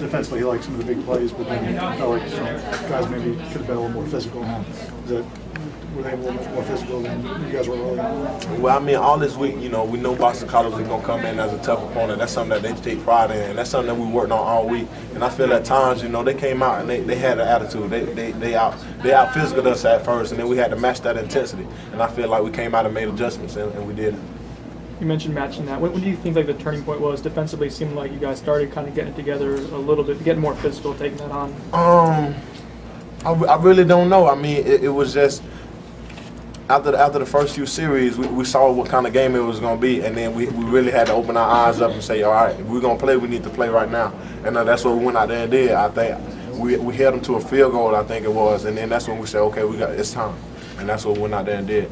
defensively he liked some of the big plays, but then I felt like some guys maybe could have been a little more physical. Were they a little bit more physical than you guys were early? Well, I mean, all this week, we know Boston College is going to come in as a tough opponent. That's something that they take pride in, and that's something that we worked on all week. And I feel at times, they came out and they had an attitude. They out physicaled us at first, and then we had to match that intensity. And I feel like we came out and made adjustments, and we did it. You mentioned matching that. What do you think the turning point was? Defensively, it seemed like you guys started kind of getting it together a little bit, getting more physical, taking that on. I really don't know. I mean, it was just after the first few series, we saw what kind of game it was going to be, and then we really had to open our eyes up and say, all right, if we're going to play, we need to play right now. And that's what we went out there and did. I think we held them to a field goal, I think it was, and then that's when we said, okay, it's time. And that's what we went out there and did.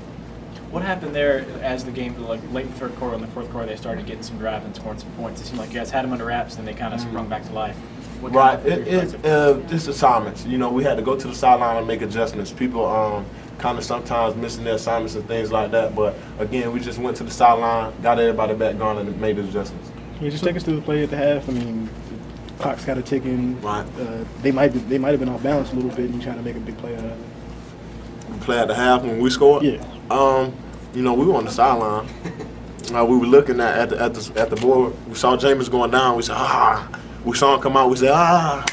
What happened there as the game, like late in the third quarter and the fourth quarter, they started getting some drive and scoring some points? It seemed like you guys had them under wraps, and they kind of sprung back to life. Right, it's assignments. We had to go to the sideline and make adjustments. People kind of sometimes missing their assignments and things like that. But again, we just went to the sideline, got everybody back going, and made the adjustments. Can you just take us through the play at the half? I mean, the clock's got a ticking. Right. They might have been off balance a little bit, and you trying to make a big play out of it. Play at the half when we scored. Yeah. We were on the sideline. We were looking at the board. We saw Jameis going down. We said, ah. We saw him come out. We said, ah.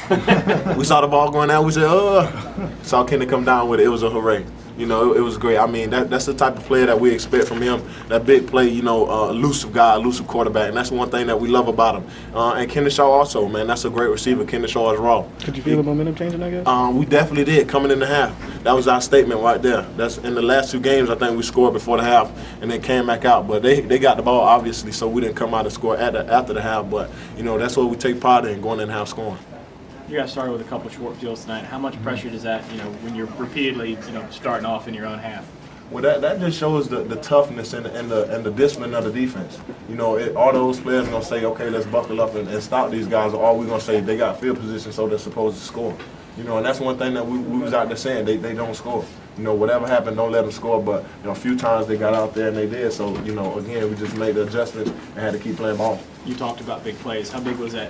We saw the ball going down. We said, oh. Saw Kenny come down with it. It was a hooray. It was great. I mean, that's the type of player that we expect from him. That big play, elusive guy, elusive quarterback, and that's one thing that we love about him. And Kennesaw also, man, that's a great receiver. Kennesaw is raw. Could you feel the momentum changing, I guess? We definitely did coming in the half. That was our statement right there. That's in the last two games. I think we scored before the half and then came back out. But they got the ball obviously, so we didn't come out and score after the half. But that's what we take pride in, going in half scoring. You guys started with a couple of short fields tonight. How much pressure does that, when you're repeatedly, starting off in your own half? Well, that just shows the toughness and the discipline of the defense. All those players are going to say, okay, let's buckle up and stop these guys, or all we're going to say, they got field position, so they're supposed to score. And that's one thing that we was out there saying, they don't score. Whatever happened, don't let them score. But, a few times they got out there and they did. So, again, we just made the adjustments and had to keep playing ball. You talked about big plays. How big was that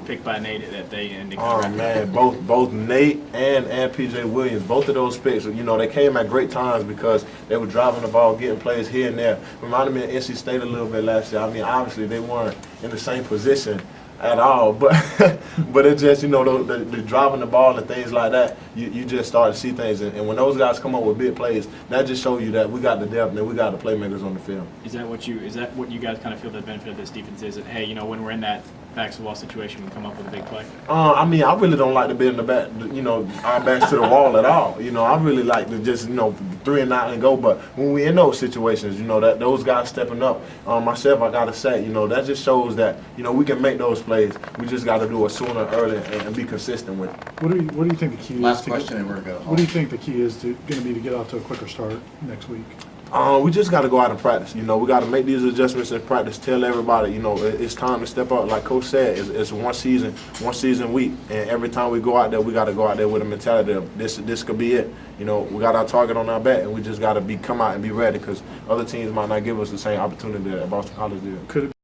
pick by Nate that they ended? Oh man, both Nate and P.J. Williams, both of those picks, they came at great times because they were driving the ball, getting plays here and there. Reminded me of NC State a little bit last year. I mean, obviously they weren't in the same position at all, but it just the driving the ball and things like that, you just start to see things, and when those guys come up with big plays, that just shows you that we got the depth and we got the playmakers on the field. Is that what you guys kind of feel the benefit of this defense is? That hey, when we're in that backs to the wall situation, we come up with a big play? I mean, I really don't like to be in the back, our backs to the wall at all. I really like to just 3 and out and go. But when we in those situations, that those guys stepping up, myself, I gotta say, that just shows that we can make those plays. We just got to do it sooner, earlier, and be consistent with it. What do you think the key is? Last question, and we're going. What do you think the key is going to be to get off to a quicker start next week? We just got to go out and practice. We got to make these adjustments in practice. Tell everybody, it's time to step up. Like Coach said, it's one season week, and every time we go out there, we got to go out there with a mentality of this could be it. We got our target on our back, and we just got to come out and be ready because other teams might not give us the same opportunity that Boston College did.